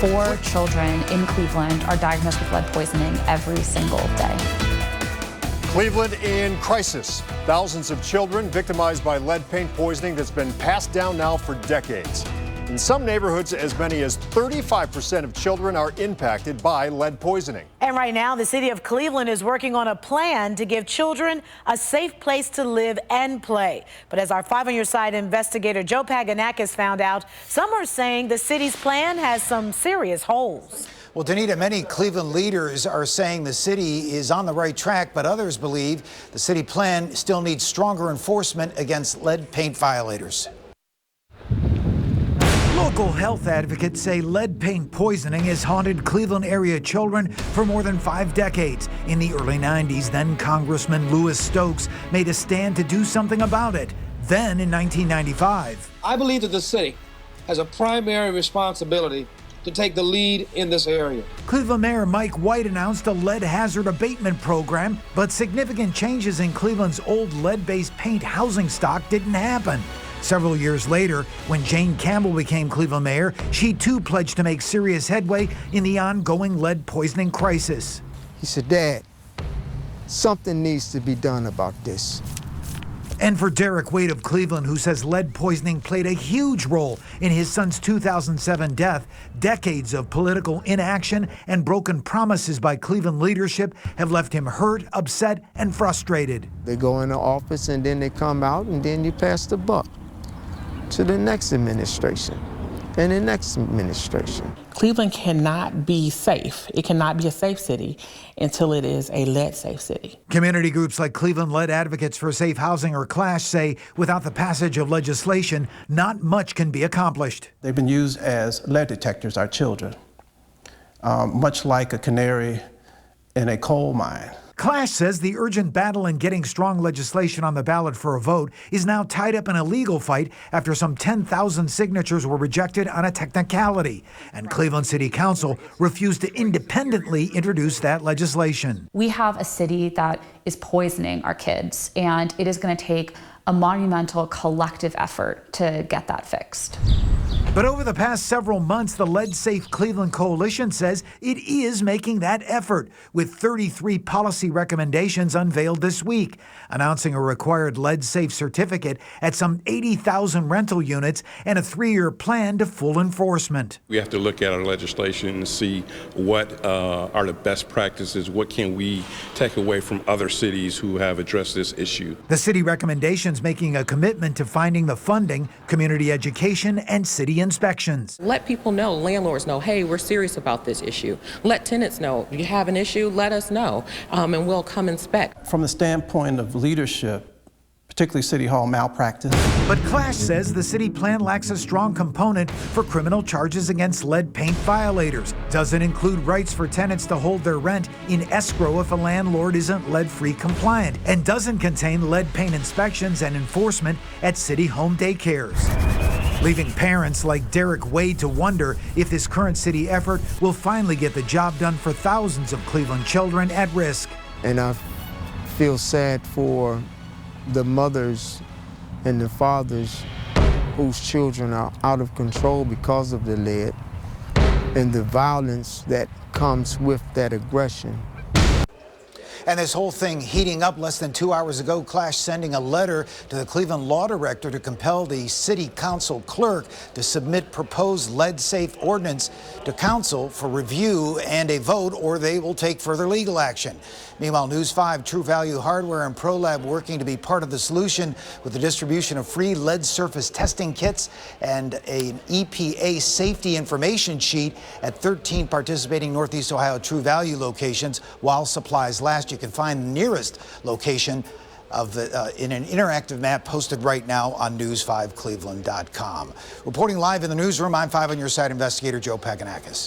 4 children in Cleveland are diagnosed with lead poisoning every single day. Cleveland in crisis. Thousands of children victimized by lead paint poisoning that's been passed down now for decades. In some neighborhoods, as many as 35% of children are impacted by lead poisoning. And right now, the city of Cleveland is working on a plan to give children a safe place to live and play. But as our 5 on Your Side investigator Joe Paganakis found out, some are saying the city's plan has some serious holes. Well, Danita, many Cleveland leaders are saying the city is on the right track, but others believe the city plan still needs stronger enforcement against lead paint violators. Local health advocates say lead paint poisoning has haunted Cleveland area children for more than 5 decades. In the early 90s, then Congressman Louis Stokes made a stand to do something about it. Then in 1995. I believe that the city has a primary responsibility to take the lead in this area. Cleveland Mayor Mike White announced a lead hazard abatement program, but significant changes in Cleveland's old lead-based paint housing stock didn't happen. Several years later, when Jane Campbell became Cleveland mayor, she too pledged to make serious headway in the ongoing lead poisoning crisis. He said, "Dad, something needs to be done about this." And for Derek Wade of Cleveland, who says lead poisoning played a huge role in his son's 2007 death, decades of political inaction and broken promises by Cleveland leadership have left him hurt, upset, and frustrated. They go into office and then they come out and then you pass the buck to the next administration and the next administration. Cleveland cannot be safe. It cannot be a safe city until it is a lead-safe city. Community groups like Cleveland Lead Advocates for Safe Housing or CLASH say without the passage of legislation, not much can be accomplished. They've been used as lead detectors, our children, much like a canary in a coal mine. CLASH says the urgent battle in getting strong legislation on the ballot for a vote is now tied up in a legal fight after some 10,000 signatures were rejected on a technicality. And Cleveland City Council refused to independently introduce that legislation. We have a city that is poisoning our kids, and it is going to take a monumental collective effort to get that fixed. But over the past several months, the Lead Safe Cleveland Coalition says it is making that effort, with 33 policy recommendations unveiled this week, announcing a required lead safe certificate at some 80,000 rental units and a 3-year plan to full enforcement. We have to look at our legislation and see what are the best practices, what can we take away from other cities who have addressed this issue. The city recommendations making a commitment to finding the funding, community education, and city inspections. Let people know, landlords know, hey, we're serious about this issue. Let tenants know, if you have an issue, let us know, and we'll come inspect. From the standpoint of leadership, particularly City Hall malpractice. But CLASH says the city plan lacks a strong component for criminal charges against lead paint violators. Doesn't include rights for tenants to hold their rent in escrow if a landlord isn't lead-free compliant, and doesn't contain lead paint inspections and enforcement at city home daycares, leaving parents like Derek Wade to wonder if this current city effort will finally get the job done for thousands of Cleveland children at risk. And I feel sad for the mothers and the fathers whose children are out of control because of the lead and the violence that comes with that aggression. And this whole thing heating up less than 2 hours ago, CLASH sending a letter to the Cleveland Law Director to compel the City Council clerk to submit proposed lead-safe ordinance to Council for review and a vote, or they will take further legal action. Meanwhile, News 5, True Value Hardware and ProLab working to be part of the solution with the distribution of free lead surface testing kits and an EPA safety information sheet at 13 participating Northeast Ohio True Value locations while supplies last. You can find the nearest location of the, in an interactive map posted right now on news5cleveland.com. Reporting live in the newsroom, I'm 5 on Your Side investigator Joe Paganakis.